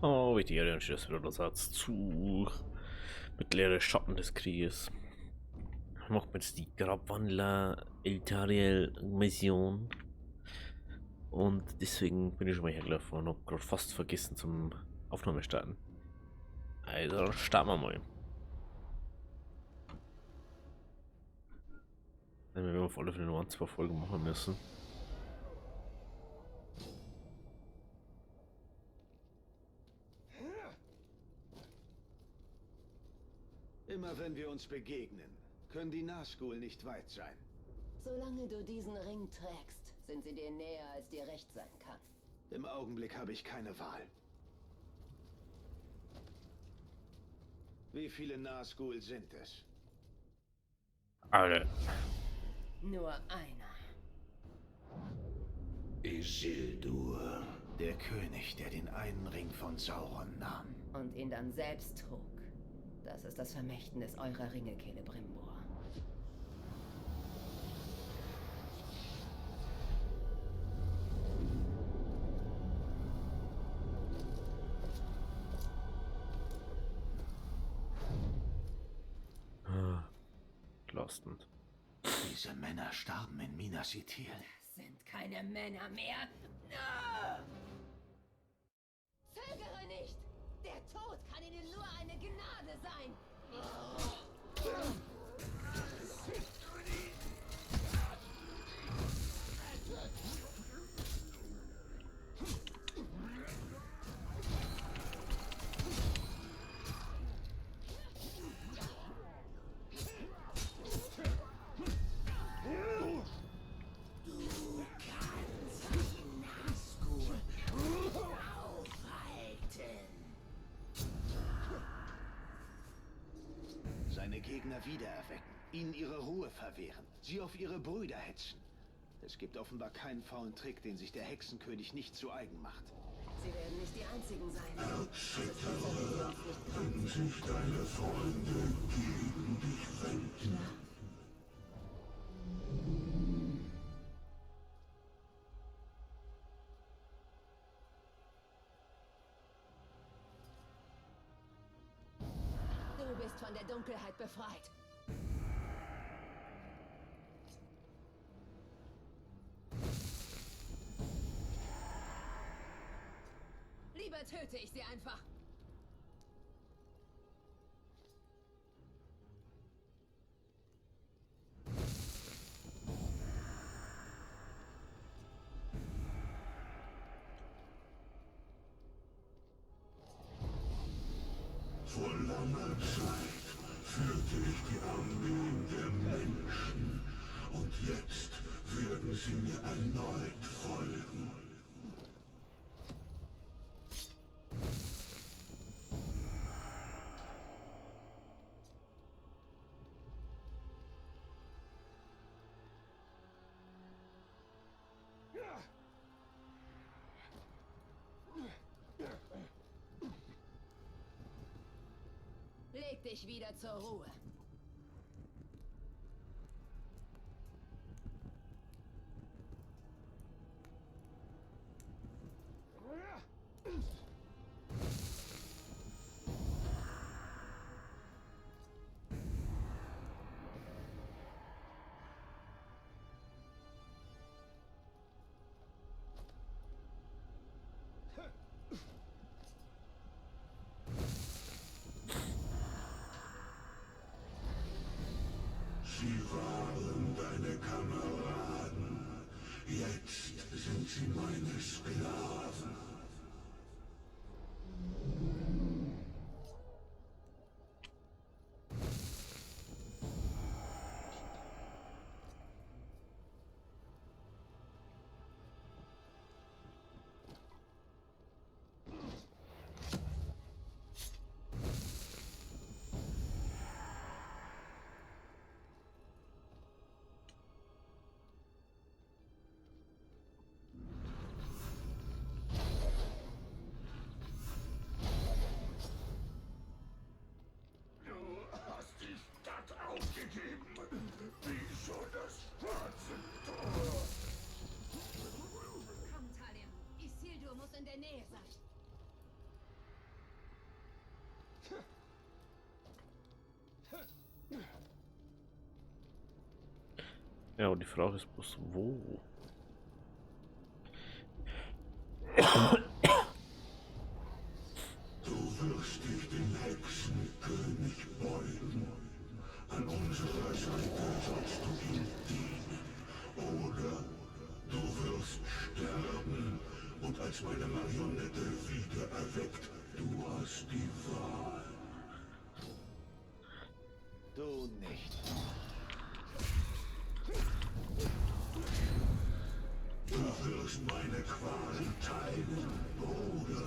Oh, wie die Erde steht das wieder der Satz zu. Mittlere Schatten des Krieges. Machen wir jetzt die Grabwandler Eltariel Mission. Und deswegen bin ich schon mal hergelaufen und hab gerade fast vergessen zum Aufnahme starten. Also starten wir mal. Dann werden wir auf alle Fälle nur 2 Folgen machen müssen. Immer wenn wir uns begegnen, können die Nazgul nicht weit sein. Solange du diesen Ring trägst, sind sie dir näher, als dir recht sein kann. Im Augenblick habe ich keine Wahl. Wie viele Nazgul sind es? Alle. Nur einer. Isildur, der König, der den einen Ring von Sauron nahm. Und ihn dann selbst trug. Das ist das Vermächtnis eurer Ringe, Celebrimbor. Belastend. Diese Männer starben in Minas Ithil. Das sind keine Männer mehr. Zögere nicht! Der Tod kann ihnen nur eine Gnade sein! Seine Gegner wiedererwecken, ihnen ihre Ruhe verwehren, sie auf ihre Brüder hetzen. Es gibt offenbar keinen faulen Trick, den sich der Hexenkönig nicht zu eigen macht. Sie werden nicht die einzigen sein. Es ist besser, wenn sie uns nicht kommen. Sich deine Freunde gegen dich wenden. Du bist von der Dunkelheit befreit. Lieber töte ich sie einfach. Vor langer Zeit führte ich die Armeen der Menschen und jetzt werden sie mir erneut folgen. Leg dich wieder zur Ruhe. Sie waren deine Kameraden. Jetzt sind sie meine Sklaven. Ja, und die Frage ist bloß, wo? Du wirst dich dem Hexenkönig beugen. An unserer Seite sollst du ihm dienen. Oder du wirst sterben und als meine Marionette wieder erweckt. Du hast die Wahl. Du nicht. Du wirst meine Qualen teilen, Bruder.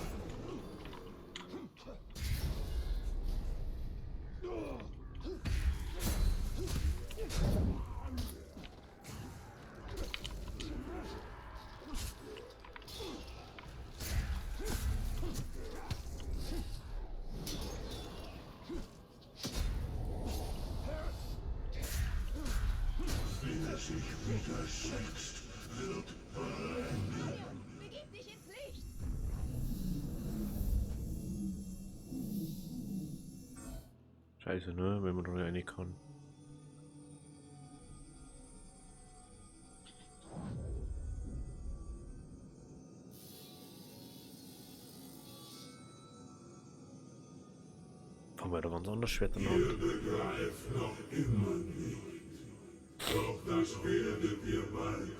Wer sich widersetzt, wird brennen. Begib dich ins Licht! Scheiße, ne? Wenn man doch nicht kann. Haben wir da ganz anders Schwerter noch? Ihr begreift noch immer nicht. Doch das werdet ihr bald.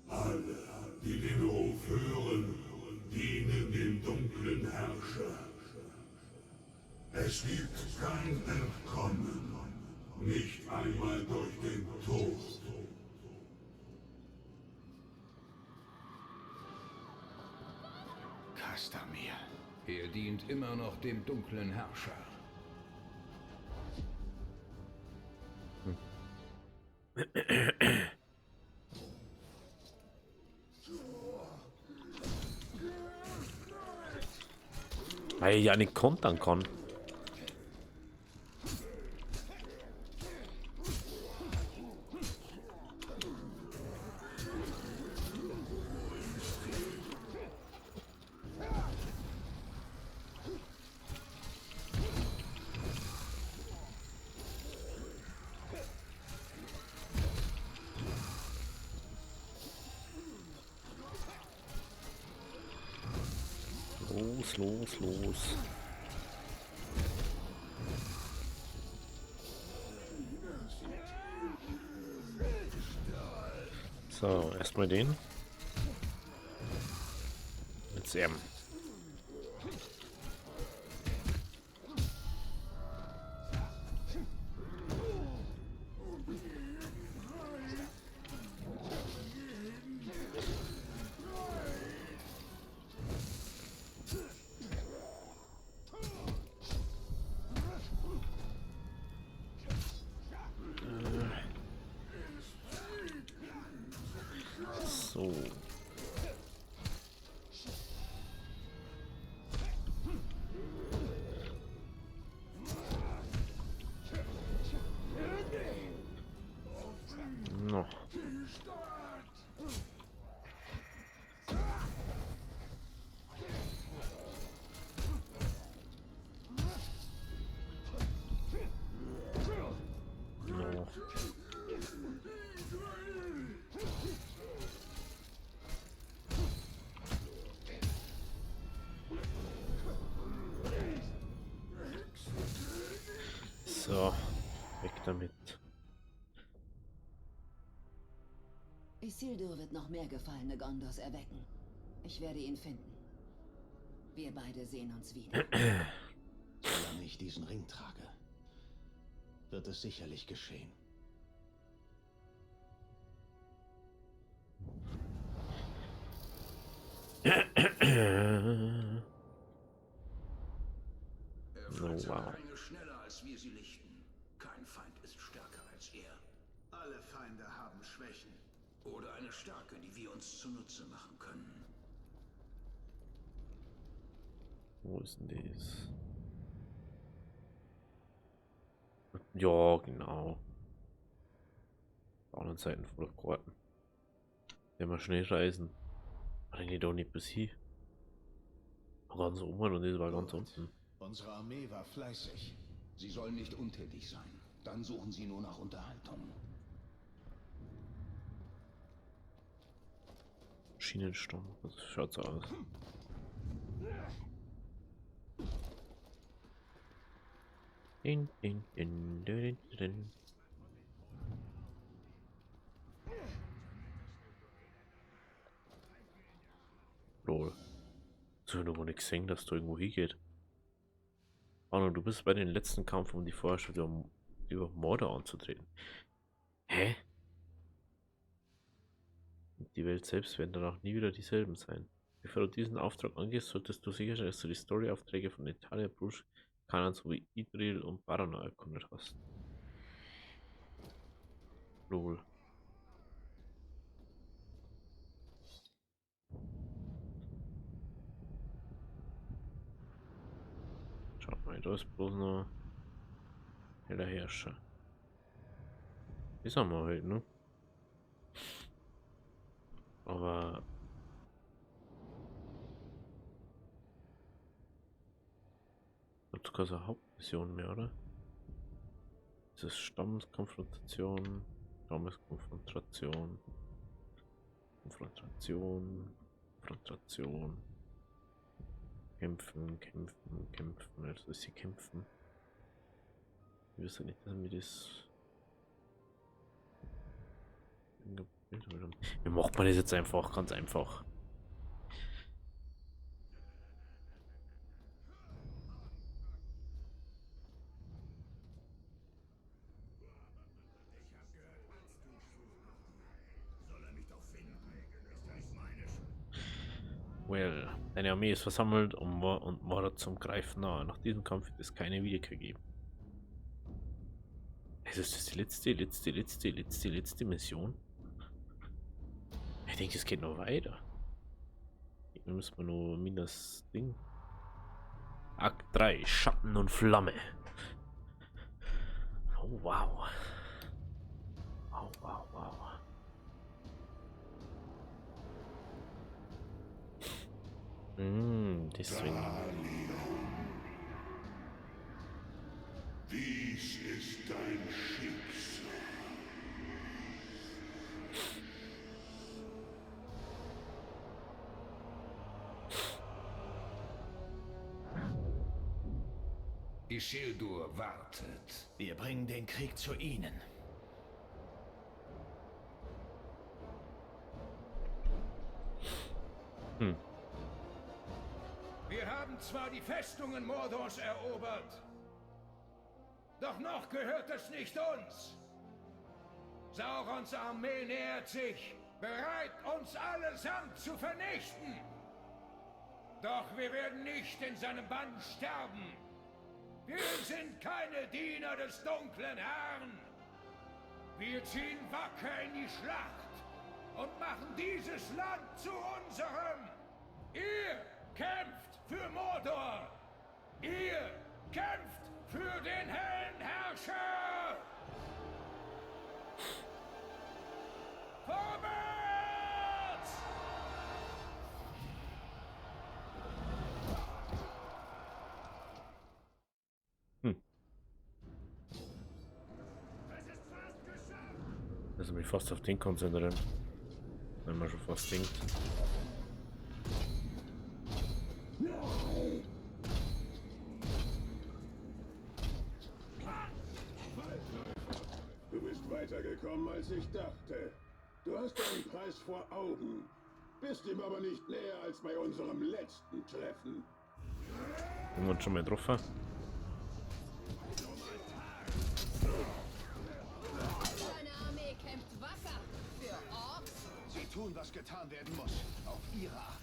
Alle, die den Ruf hören, dienen dem dunklen Herrscher. Es gibt kein Entkommen, nicht einmal durch den Tod. Castamir. Er dient immer noch dem dunklen Herrscher. Weil ich ja nicht kontern kann. Los, los, los. So, erstmal den. Jetzt M. So. No. No. So, weg damit. Isildur wird noch mehr gefallene Gondors erwecken. Ich werde ihn finden. Wir beide sehen uns wieder. Solange ich diesen Ring trage, wird es sicherlich geschehen. Er Oh, führt seine wow. Ringe schneller, als wir sie lichten. Kein Feind ist stärker als er. Alle Feinde haben Schwächen. Oder eine Stärke, die wir uns zunutze machen können. Wo ist denn das? Ja, genau. Auf der anderen Seite von der Karten. Wenn wir schnell reisen. War die doch nicht bis hier? War ganz oben und das war ganz unten. Unsere Armee war fleißig. Sie sollen nicht untätig sein. Dann suchen sie nur nach Unterhaltung. Schienensturm, das schaut so aus. Din, din, din, din, din. Lol. So, ich habe nicht gesehen, dass da irgendwo hingeht. Arno, du bist bei den letzten Kampf, um die Vorherrschaft über Mordor anzutreten. Hä? Die Welt selbst werden danach nie wieder dieselben sein. Bevor du diesen Auftrag angehst, solltest du sicherstellen, dass du die Story-Aufträge von Italia, Bruges, Kanan sowie Idril und Barana erkundet hast. Lol. Schaut mal, da ist bloß noch der Herrscher. Das haben wir halt, ne? Aber das ist keine Hauptmission mehr, oder? Das ist Stammeskonfrontation, Stammeskonfrontation, Konfrontation, kämpfen, also ist sie kämpfen. Ich weiß ja nicht, dass wir das. Wie macht man das jetzt einfach? Ganz einfach. Well, deine Armee ist versammelt und Mordor zum Greifen nahe. Nach diesem Kampf wird es keine Wiederkehr geben. Also ist das die letzte Mission? Ich denke, es geht noch weiter. Hier müssen wir nur minus Ding. Akt 3, Schatten und Flamme. Oh wow. Oh wow, wow. Deswegen. Dies ist dein Schicksal. Isildur wartet. Wir bringen den Krieg zu ihnen. Wir haben zwar die Festungen Mordors erobert, doch noch gehört es nicht uns. Saurons Armee nähert sich, bereit, uns allesamt zu vernichten. Doch wir werden nicht in seinem Bann sterben. Wir sind keine Diener des dunklen Herrn. Wir ziehen wacker in die Schlacht und machen dieses Land zu unserem. Ihr kämpft für Mordor. Ihr kämpft für den hellen Herrscher. Vorwärts! Also mich fast auf den konzentrieren. Wenn man schon fast denkt. Du bist weitergekommen, als ich dachte. Du hast deinen Preis vor Augen, bist ihm aber nicht näher als bei unserem letzten Treffen. Haben wir uns schon mal getroffen? Deine Armee kämpft wacker für Orks. Sie tun, was getan werden muss. Auf ihre Art.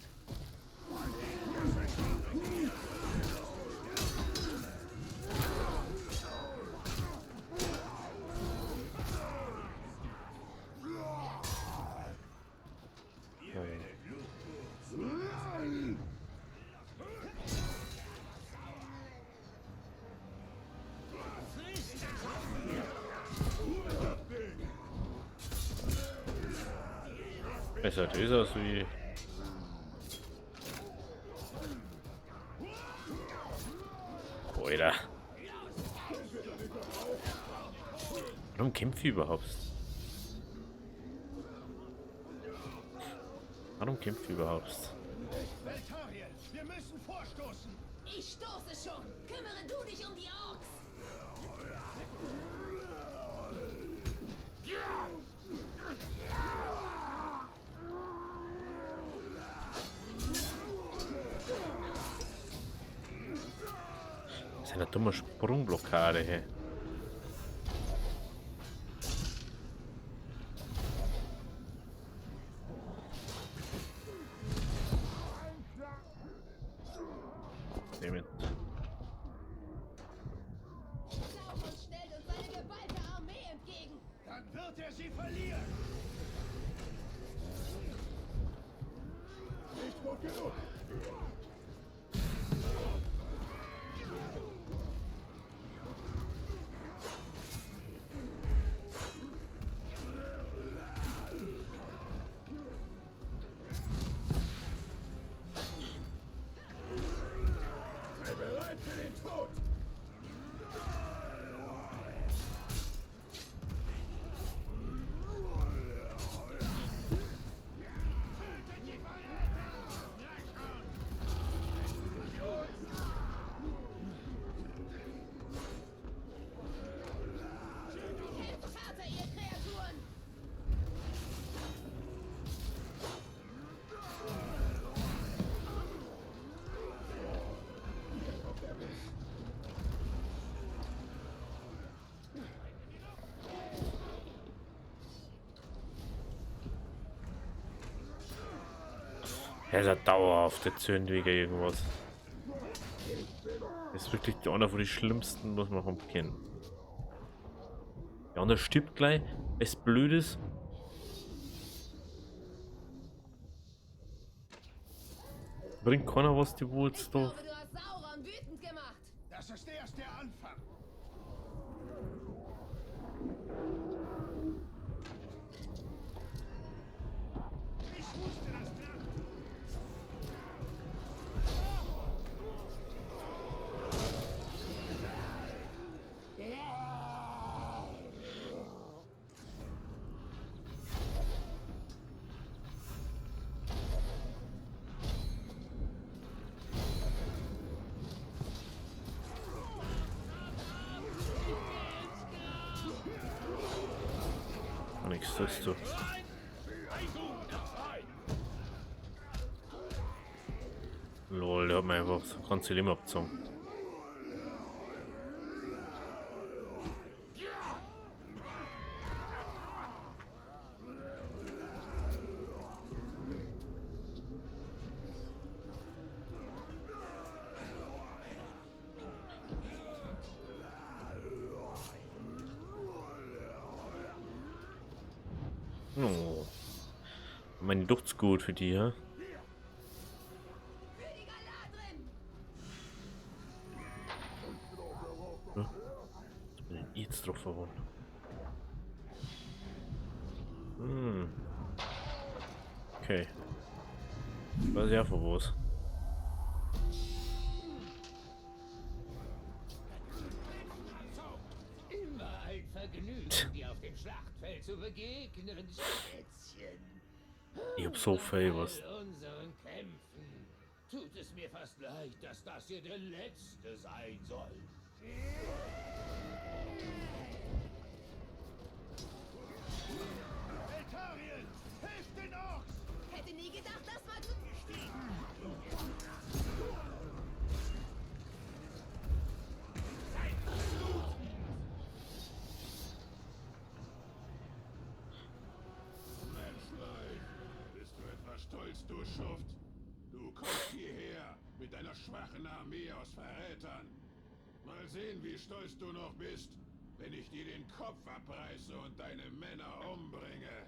Besser das aus wie. Alter. Warum kämpfe ich überhaupt? Warum kämpft ihr überhaupt? Veltariel, wir müssen vorstoßen. Ich stoße schon. Kümmere du dich um die Orks. Das ist eine dumme Sprungblockade, hey. Nehmen. Sauron stellt uns seine geballte Armee entgegen. Dann wird er sie verlieren. Nicht gut genug. Sei bereit für den Tod. Kämpft härter, ihr Kreaturen. Er ist ja dauerhaft der Zündwege irgendwas. Das ist wirklich einer von den schlimmsten, was man kennen. Der andere stirbt gleich, es blöd ist. Bringt keiner was, die wo jetzt Ich da. glaube, du hast Sauron wütend gemacht. Das ist erst der Anfang. Ich wusste das klar. Nichts tust du. Lol, der hat mir einfach das ganze Leben abgezogen. Oh. Meine Duft's gut für die, ja? Für die Galadrin. Ich bin jetzt drauf verwunden. Hm. Okay. Weiß ja von was. Immer ein Vergnügen, dir auf dem Schlachtfeld zu begegnen, Schätzchen. Ich hab so viel was. Bei unseren Kämpfen tut es mir fast leid, dass das hier der letzte sein soll. Veltariel, hilf den Orks! Hätte nie gedacht, das mal zu... Menschlein, bist du etwas stolz, du Schuft? Du kommst hierher mit deiner schwachen Armee aus Verrätern. Mal sehen, wie stolz du noch bist, wenn ich dir den Kopf abreiße und deine Männer umbringe.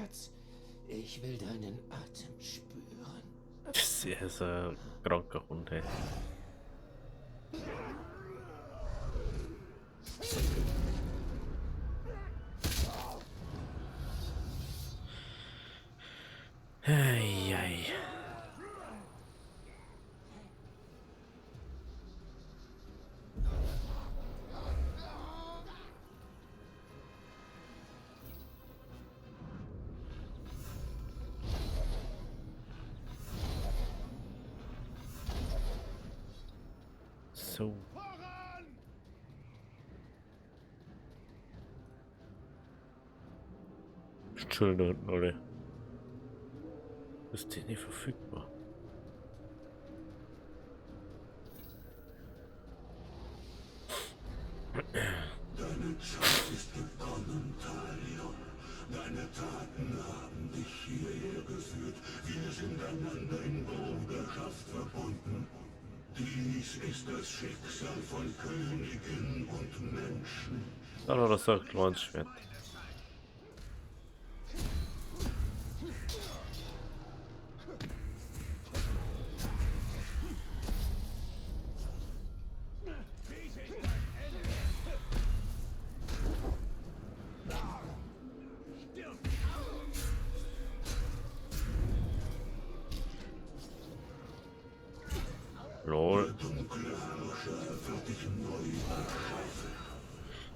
Schatz, ich will deinen Atem spüren. Das ist ein kranker Hund, ey. Ei, ei. So. Entschuldigung, Leute. Ist die nicht verfügbar? Deine Zeit ist gekommen, Talion. Deine Taten haben dich hierher geführt. Wir sind einander in Bruderschaft verbunden. Dies ist das Schicksal von Königen und Menschen. Hallo, das sagt Glanzschwert. Lol.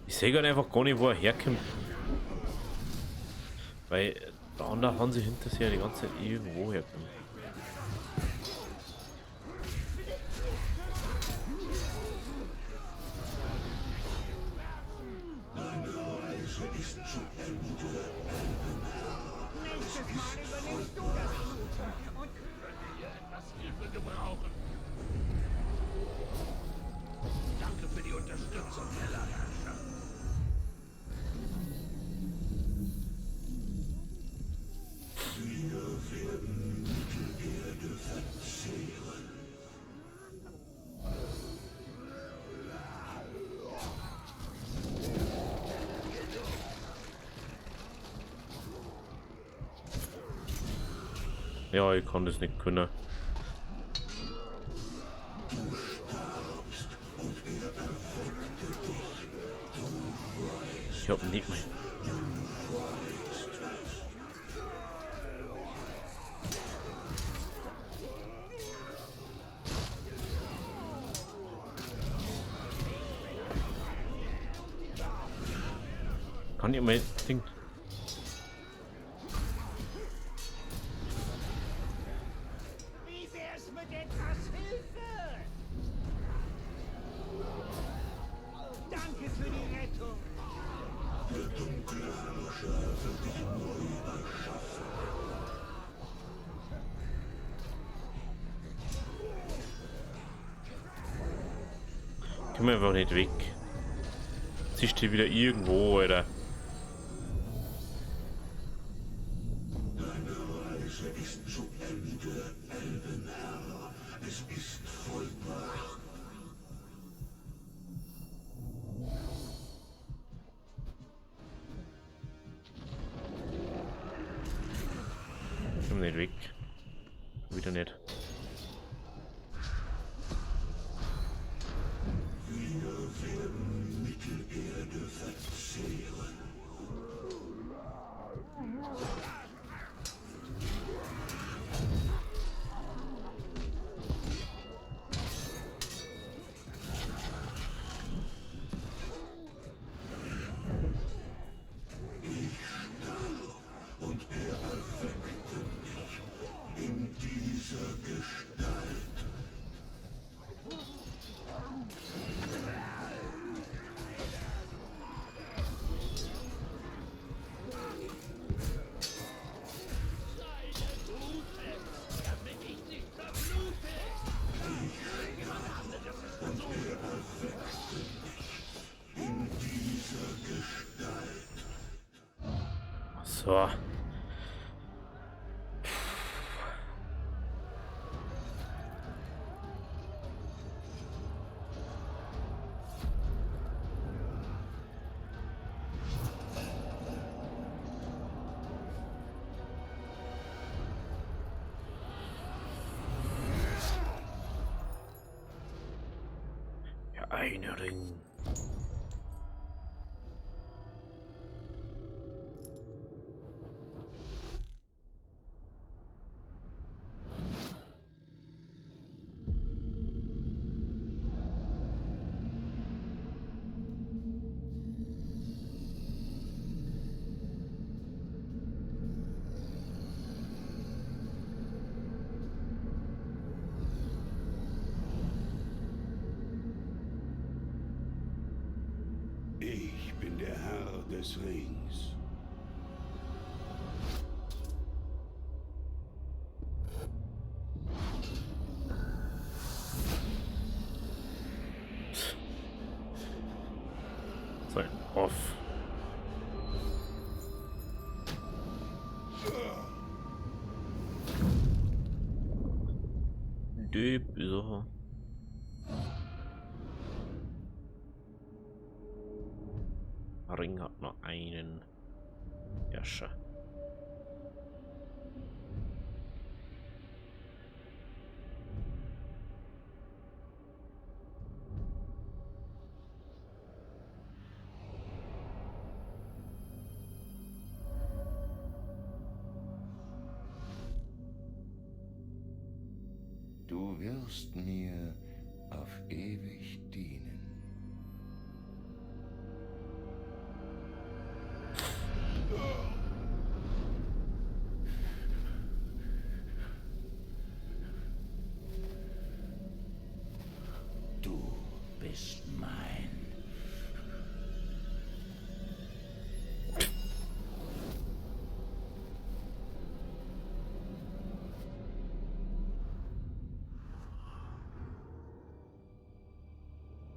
Ich sehe gerade einfach gar nicht, wo er herkommt. Weil der andere haben sie hinter sich ja die ganze Zeit irgendwo herkommt. Danke für die Unterstützung, Hellerherrscher. Wir werden Mittelerde verzehren. Ja, ich kann das nicht können. Ich hab nicht mehr. Kann ich mal Ding. Wie wär's mit etwas Hilfe? Danke für die Rettung. Der dunkle Herrscher wird dich neu erschaffen. Komm einfach nicht weg. Siehst du wieder irgendwo, Alter. Deine Reise ist zu Ende, Elbenherr. Es ist vollbracht. Komm nicht weg. Wieder nicht. Wir werden Mittelerde verzehren. Ich starb und er erweckte mich in dieser Gestalt. So. Eine Ring. Ich bin der Herr des Rings. Sein Off. So. Ring hat nur einen. Jascha. Du wirst mir auf ewig dienen. Du bist mein.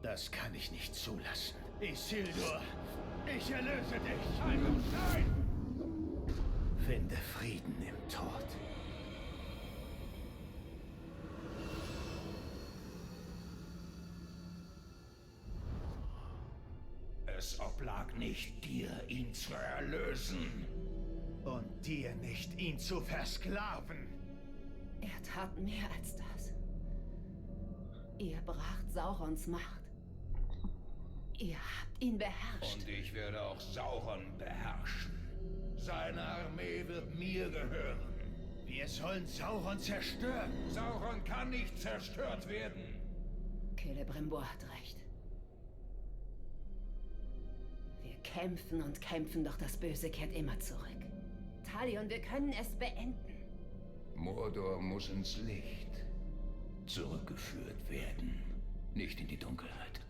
Das kann ich nicht zulassen. Isildur, ich erlöse dich. Nein! Finde Frieden im Tod. Es oblag nicht dir, ihn zu erlösen. Und dir nicht, ihn zu versklaven. Er tat mehr als das. Ihr bracht Saurons Macht. Ihr habt ihn beherrscht. Und ich werde auch Sauron beherrschen. Seine Armee wird mir gehören. Wir sollen Sauron zerstören. Sauron kann nicht zerstört werden. Celebrimbor hat recht. Wir kämpfen und kämpfen, doch das Böse kehrt immer zurück. Talion, wir können es beenden. Mordor muss ins Licht zurückgeführt werden, nicht in die Dunkelheit.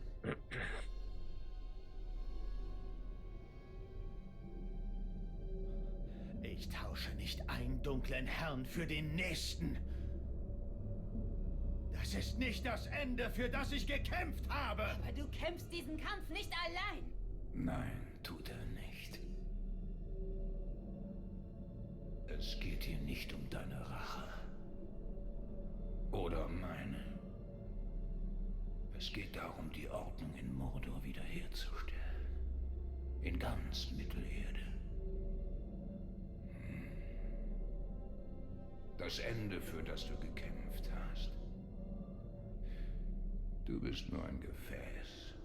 Ich tausche nicht einen dunklen Herrn für den nächsten. Das ist nicht das Ende, für das ich gekämpft habe. Aber du kämpfst diesen Kampf nicht allein. Nein, tut er nicht. Es geht hier nicht um deine Rache. Oder meine. Es geht darum, die Ordnung in Mordor wiederherzustellen. In ganz Mittelerde. Das Ende, für das du gekämpft hast. Du bist nur ein Gefäß.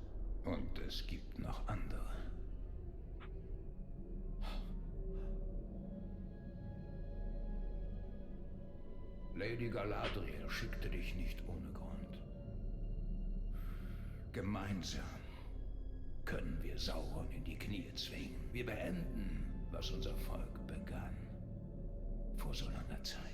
Und es gibt noch andere. Lady Galadriel schickte dich nicht ohne Grund. Gemeinsam können wir Sauron in die Knie zwingen. Wir beenden, was unser Volk begann. Vor so langer Zeit.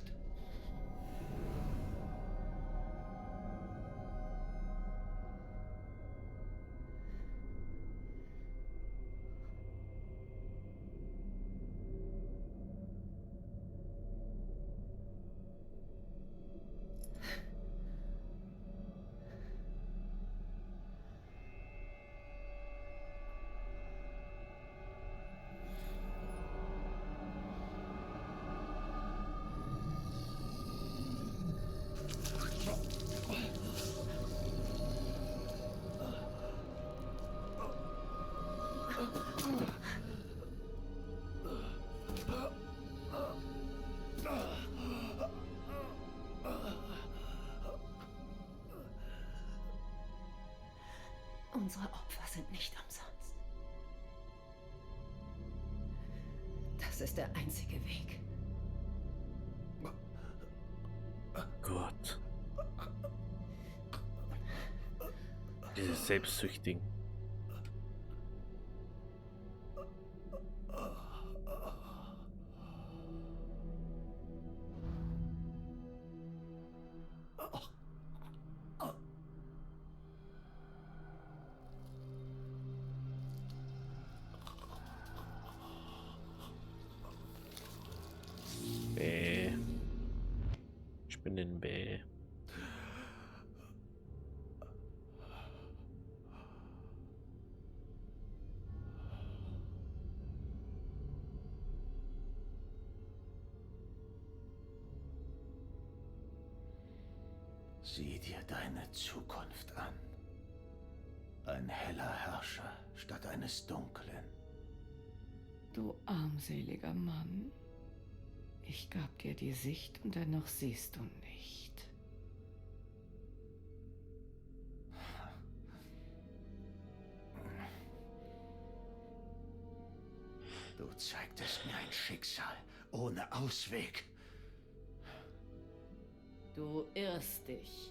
Unsere Opfer sind nicht umsonst. Das ist der einzige Weg. Gott. Diese Selbstsüchtigen. Bäh. Spinnenbäh. Sieh dir deine Zukunft an. Ein heller Herrscher statt eines dunklen. Du armseliger Mann. Ich gab dir die Sicht und dennoch siehst du nicht. Du zeigtest mir ein Schicksal ohne Ausweg. Du irrst dich.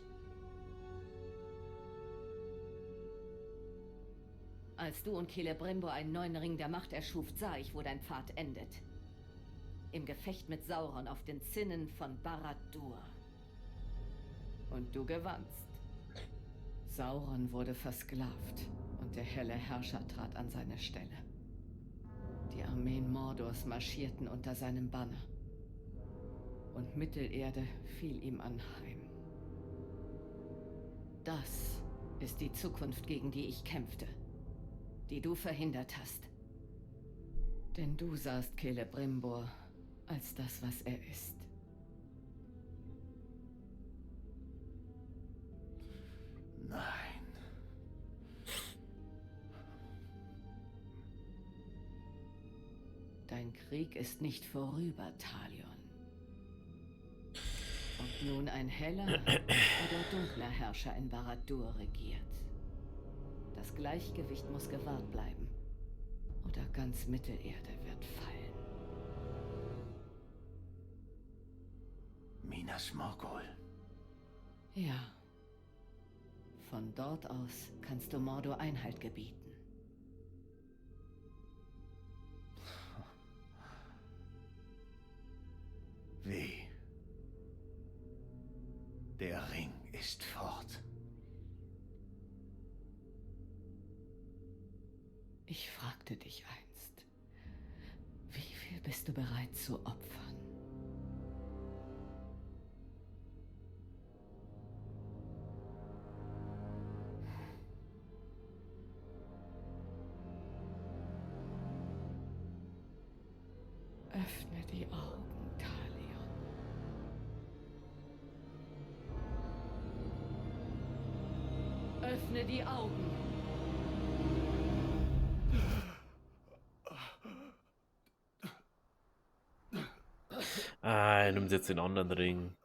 Als du und Celebrimbor einen neuen Ring der Macht erschuft, sah ich, wo dein Pfad endet. Im Gefecht mit Sauron auf den Zinnen von Barad-dûr. Und du gewannst. Sauron wurde versklavt und der helle Herrscher trat an seine Stelle. Die Armeen Mordors marschierten unter seinem Banner. Und Mittelerde fiel ihm anheim. Das ist die Zukunft, gegen die ich kämpfte. Die du verhindert hast. Denn du sahst Celebrimbor als das, was er ist. Nein. Dein Krieg ist nicht vorüber, Talion. Ob nun ein heller oder dunkler Herrscher in Barad-dûr regiert. Das Gleichgewicht muss gewahrt bleiben. Oder ganz Mittelerde wird fallen. Minas Morgul. Ja. Von dort aus kannst du Mordor Einhalt gebieten. Wie? Der Ring ist fort. Ich fragte dich einst, wie viel bist du bereit zu opfern? Öffne die Augen, Talion. Öffne die Augen. Ah, er nimmt jetzt den anderen Ring.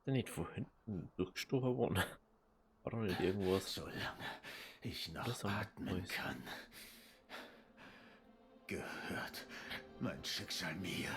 Ist nicht von hinten durchgestochen worden? War doch nicht irgendwas. Solange ich noch Das am atmen Häuschen. kann, gehört mein Schicksal mir.